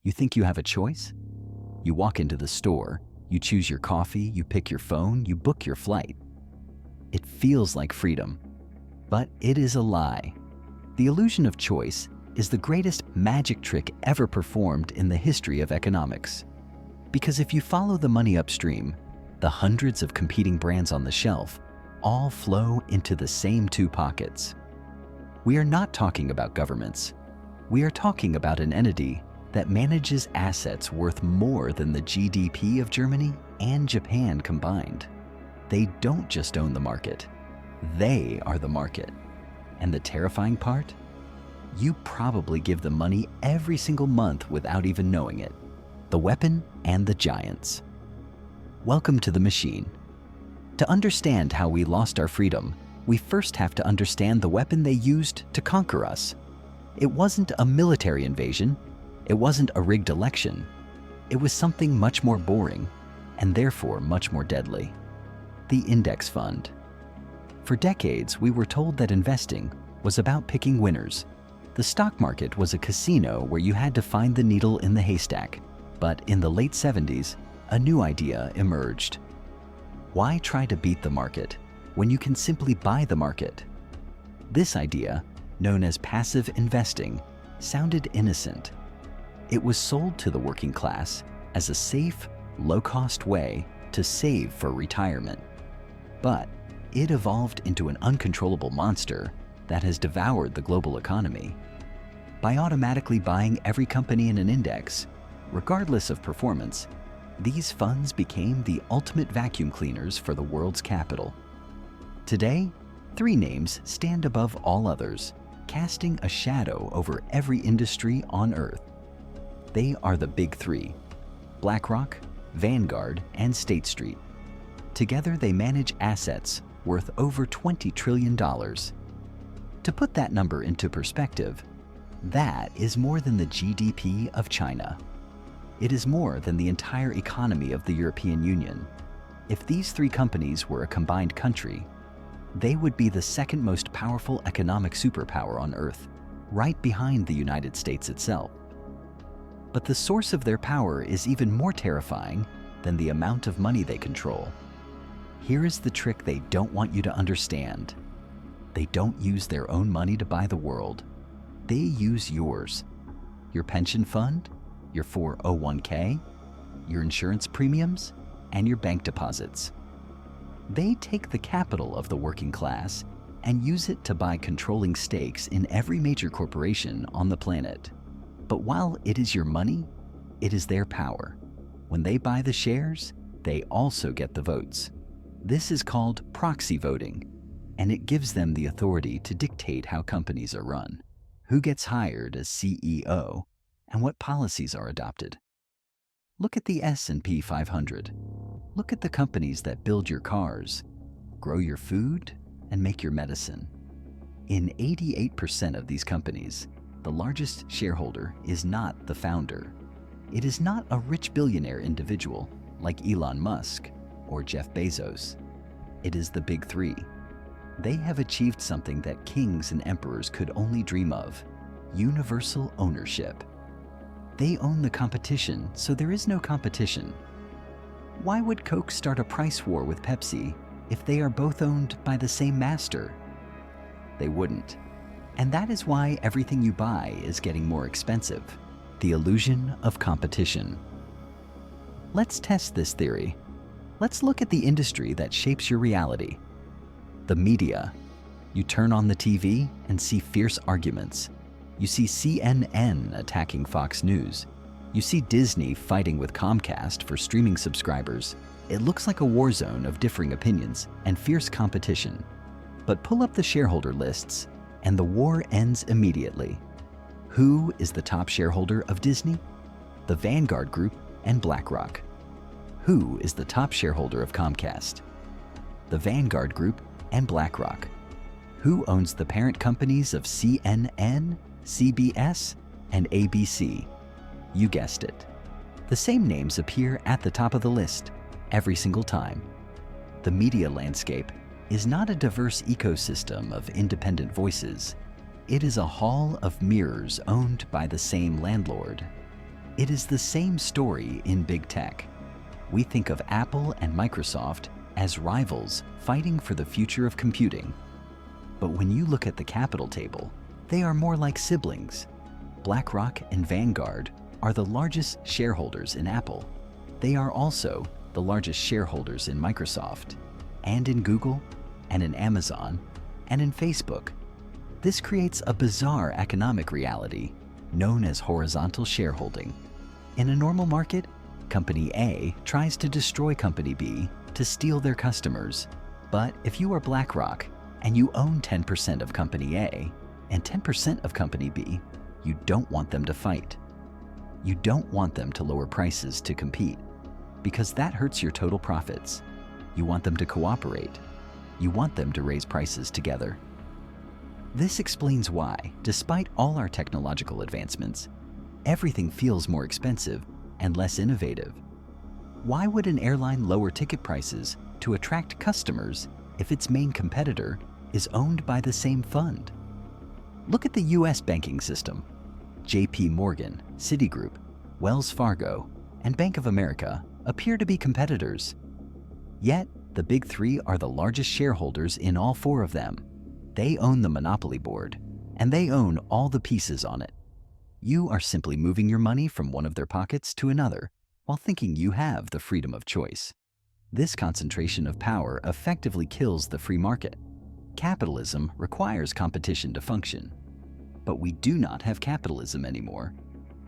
You think you have a choice? You walk into the store, you choose your coffee, you pick your phone, you book your flight. It feels like freedom, but it is a lie. The illusion of choice is the greatest magic trick ever performed in the history of economics. Because if you follow the money upstream, the hundreds of competing brands on the shelf all flow into the same two pockets. We are not talking about governments. We are talking about an entity that manages assets worth more than the GDP of Germany and Japan combined. They don't just own the market. They are the market. And the terrifying part? You probably give them money every single month without even knowing it. The weapon and the giants. Welcome to the machine. To understand how we lost our freedom, we first have to understand the weapon they used to conquer us. It wasn't a military invasion. It wasn't a rigged election. It was something much more boring and therefore much more deadly. The index fund. For decades, we were told that investing was about picking winners. The stock market was a casino where you had to find the needle in the haystack. But in the late 70s, a new idea emerged. Why try to beat the market when you can simply buy the market? This idea, known as passive investing, sounded innocent. It was sold to the working class as a safe, low-cost way to save for retirement. But it evolved into an uncontrollable monster that has devoured the global economy. By automatically buying every company in an index, regardless of performance, these funds became the ultimate vacuum cleaners for the world's capital. Today, three names stand above all others, casting a shadow over every industry on Earth. They are the big three: BlackRock, Vanguard, and State Street. Together, they manage assets worth over $20 trillion. To put that number into perspective, that is more than the GDP of China. It is more than the entire economy of the European Union. If these three companies were a combined country, they would be the second most powerful economic superpower on Earth, right behind the United States itself. But the source of their power is even more terrifying than the amount of money they control. Here is the trick they don't want you to understand. They don't use their own money to buy the world. They use yours. Your pension fund, your 401k, your insurance premiums, and your bank deposits. They take the capital of the working class and use it to buy controlling stakes in every major corporation on the planet. But while it is your money, it is their power. When they buy the shares, they also get the votes. This is called proxy voting, and it gives them the authority to dictate how companies are run, who gets hired as CEO, and what policies are adopted. Look at the S&P 500. Look at the companies that build your cars, grow your food, and make your medicine. In 88% of these companies, the largest shareholder is not the founder. It is not a rich billionaire individual like Elon Musk or Jeff Bezos. It is the big three. They have achieved something that kings and emperors could only dream of: universal ownership. They own the competition, so there is no competition. Why would Coke start a price war with Pepsi if they are both owned by the same master? They wouldn't. And that is why everything you buy is getting more expensive. The illusion of competition. Let's test this theory. Let's look at the industry that shapes your reality. The media. You turn on the TV and see fierce arguments. You see CNN attacking Fox News. You see Disney fighting with Comcast for streaming subscribers. It looks like a war zone of differing opinions and fierce competition. But pull up the shareholder lists, and the war ends immediately. Who is the top shareholder of Disney? The Vanguard Group and BlackRock. Who is the top shareholder of Comcast? The Vanguard Group and BlackRock. Who owns the parent companies of CNN, CBS, and ABC? You guessed it. The same names appear at the top of the list every single time. The media landscape is not a diverse ecosystem of independent voices. It is a hall of mirrors owned by the same landlord. It is the same story in big tech. We think of Apple and Microsoft as rivals fighting for the future of computing. But when you look at the capital table, they are more like siblings. BlackRock and Vanguard are the largest shareholders in Apple. They are also the largest shareholders in Microsoft, and in Google, and in Amazon, and in Facebook. This creates a bizarre economic reality known as horizontal shareholding. In a normal market, Company A tries to destroy Company B to steal their customers. But if you are BlackRock and you own 10% of Company A and 10% of Company B, you don't want them to fight. You don't want them to lower prices to compete, because that hurts your total profits. You want them to cooperate. You want them to raise prices together. This explains why, despite all our technological advancements, everything feels more expensive and less innovative. Why would an airline lower ticket prices to attract customers if its main competitor is owned by the same fund? Look at the US banking system. JP Morgan, Citigroup, Wells Fargo, and Bank of America appear to be competitors. Yet, the big three are the largest shareholders in all four of them. They own the monopoly board, and they own all the pieces on it. You are simply moving your money from one of their pockets to another while thinking you have the freedom of choice. This concentration of power effectively kills the free market. Capitalism requires competition to function. But we do not have capitalism anymore.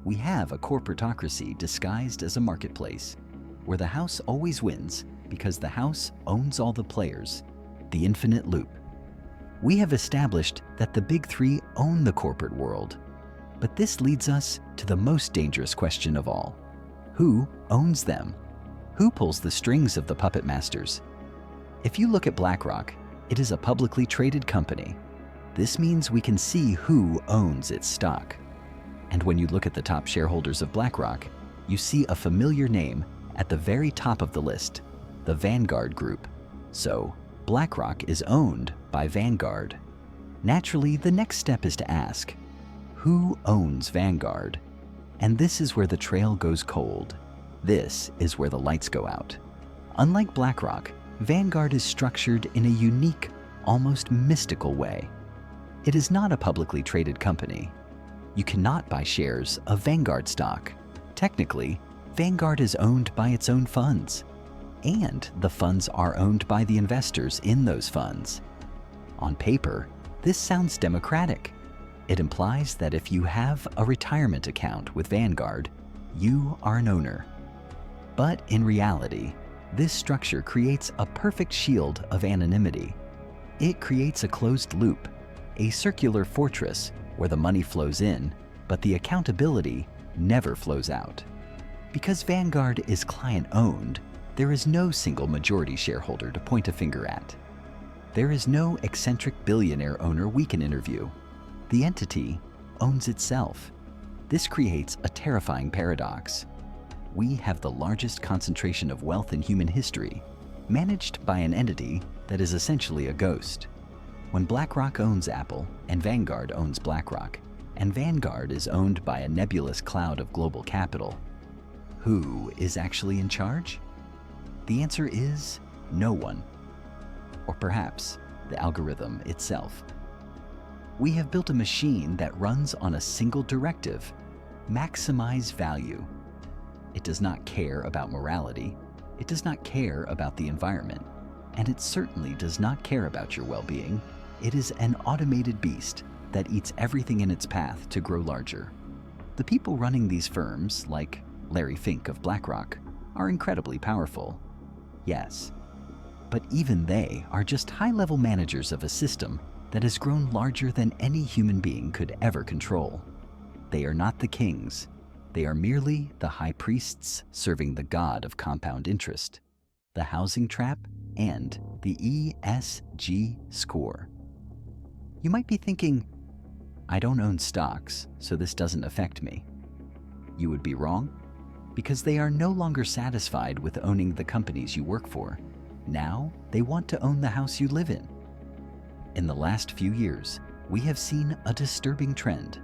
We have a corporatocracy disguised as a marketplace, where the house always wins because the house owns all the players, the infinite loop. We have established that the big three own the corporate world. But this leads us to the most dangerous question of all. Who owns them? Who pulls the strings of the puppet masters? If you look at BlackRock, it is a publicly traded company. This means we can see who owns its stock. And when you look at the top shareholders of BlackRock, you see a familiar name at the very top of the list, the Vanguard Group. So, BlackRock is owned by Vanguard. Naturally, the next step is to ask, who owns Vanguard? And this is where the trail goes cold. This is where the lights go out. Unlike BlackRock, Vanguard is structured in a unique, almost mystical way. It is not a publicly traded company. You cannot buy shares of Vanguard stock. Technically, Vanguard is owned by its own funds, and the funds are owned by the investors in those funds. On paper, this sounds democratic. It implies that if you have a retirement account with Vanguard, you are an owner. But in reality, this structure creates a perfect shield of anonymity. It creates a closed loop, a circular fortress where the money flows in, but the accountability never flows out. Because Vanguard is client-owned, there is no single majority shareholder to point a finger at. There is no eccentric billionaire owner we can interview. The entity owns itself. This creates a terrifying paradox. We have the largest concentration of wealth in human history, managed by an entity that is essentially a ghost. When BlackRock owns Apple, and Vanguard owns BlackRock, and Vanguard is owned by a nebulous cloud of global capital, who is actually in charge? The answer is no one. Or perhaps the algorithm itself. We have built a machine that runs on a single directive: maximize value. It does not care about morality, it does not care about the environment, and it certainly does not care about your well-being. It is an automated beast that eats everything in its path to grow larger. The people running these firms, like Larry Fink of BlackRock, are incredibly powerful. Yes, but even they are just high-level managers of a system that has grown larger than any human being could ever control. They are not the kings. They are merely the high priests serving the god of compound interest, the housing trap, and the ESG score. You might be thinking, I don't own stocks, so this doesn't affect me. You would be wrong, because they are no longer satisfied with owning the companies you work for. Now they want to own the house you live in. In the last few years, we have seen a disturbing trend.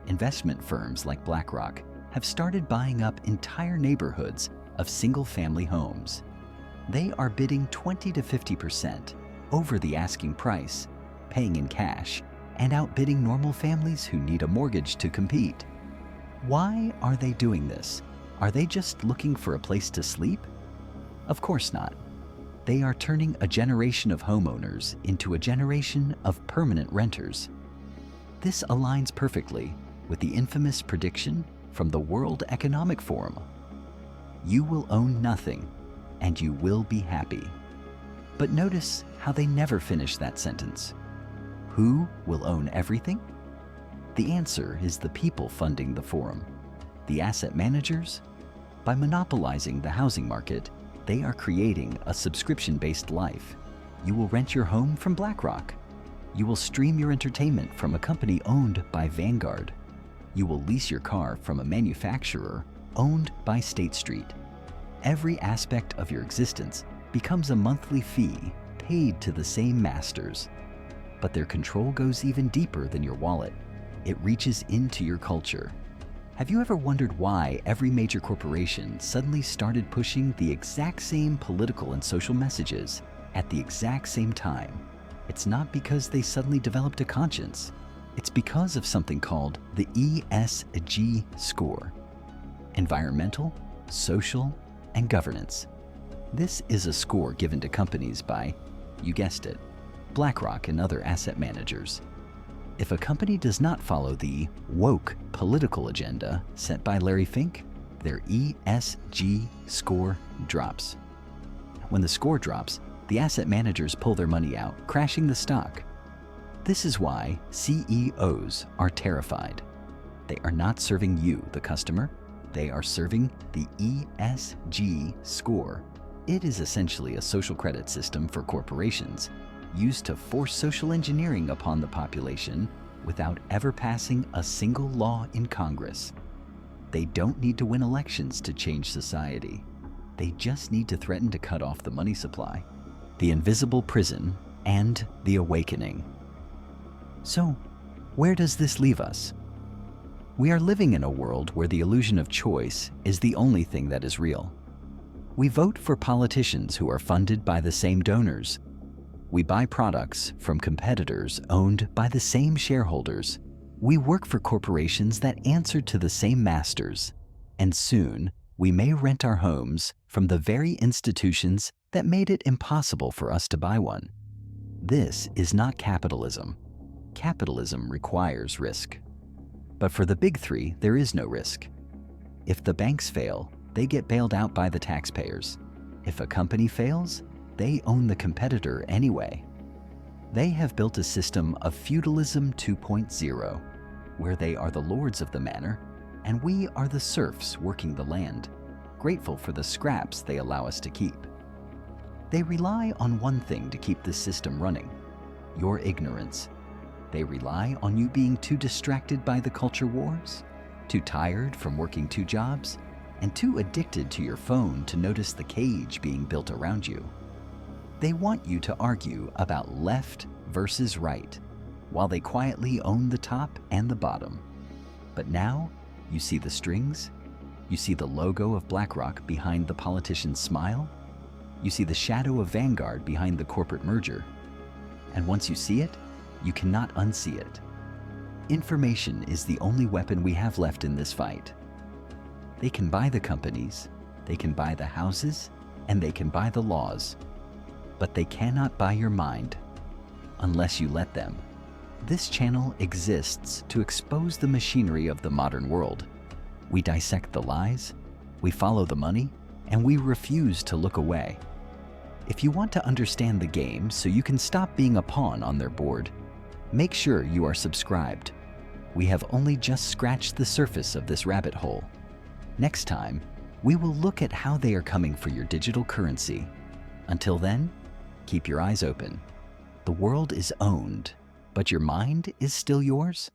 Investment firms like BlackRock have started buying up entire neighborhoods of single-family homes. They are bidding 20 to 50% over the asking price, paying in cash, and outbidding normal families who need a mortgage to compete. Why are they doing this? Are they just looking for a place to sleep? Of course not. They are turning a generation of homeowners into a generation of permanent renters. This aligns perfectly with the infamous prediction from the World Economic Forum. You will own nothing, and you will be happy. But notice how they never finish that sentence. Who will own everything? The answer is the people funding the forum, the asset managers. By monopolizing the housing market, they are creating a subscription-based life. You will rent your home from BlackRock. You will stream your entertainment from a company owned by Vanguard. You will lease your car from a manufacturer owned by State Street. Every aspect of your existence becomes a monthly fee paid to the same masters. But their control goes even deeper than your wallet. It reaches into your culture. Have you ever wondered why every major corporation suddenly started pushing the exact same political and social messages at the exact same time? It's not because they suddenly developed a conscience. It's because of something called the ESG score: environmental, social, and governance. This is a score given to companies by, you guessed it, BlackRock and other asset managers. If a company does not follow the woke political agenda set by Larry Fink, their ESG score drops. When the score drops, the asset managers pull their money out, crashing the stock. This is why CEOs are terrified. They are not serving you, the customer. They are serving the ESG score. It is essentially a social credit system for corporations used to force social engineering upon the population without ever passing a single law in Congress. They don't need to win elections to change society. They just need to threaten to cut off the money supply, the invisible prison, and the awakening. So, where does this leave us? We are living in a world where the illusion of choice is the only thing that is real. We vote for politicians who are funded by the same donors. We buy products from competitors owned by the same shareholders. We work for corporations that answer to the same masters. And soon, we may rent our homes from the very institutions that made it impossible for us to buy one. This is not capitalism. Capitalism requires risk. But for the big three, there is no risk. If the banks fail, they get bailed out by the taxpayers. If a company fails, they own the competitor anyway. They have built a system of feudalism 2.0, where they are the lords of the manor, and we are the serfs working the land, grateful for the scraps they allow us to keep. They rely on one thing to keep this system running: your ignorance. They rely on you being too distracted by the culture wars, too tired from working 2 jobs, and too addicted to your phone to notice the cage being built around you. They want you to argue about left versus right, while they quietly own the top and the bottom. But now, you see the strings, you see the logo of BlackRock behind the politician's smile, you see the shadow of Vanguard behind the corporate merger. And once you see it, you cannot unsee it. Information is the only weapon we have left in this fight. They can buy the companies, they can buy the houses, and they can buy the laws. But they cannot buy your mind, unless you let them. This channel exists to expose the machinery of the modern world. We dissect the lies, we follow the money, and we refuse to look away. If you want to understand the game so you can stop being a pawn on their board, make sure you are subscribed. We have only just scratched the surface of this rabbit hole. Next time, we will look at how they are coming for your digital currency. Until then, keep your eyes open. The world is owned, but your mind is still yours.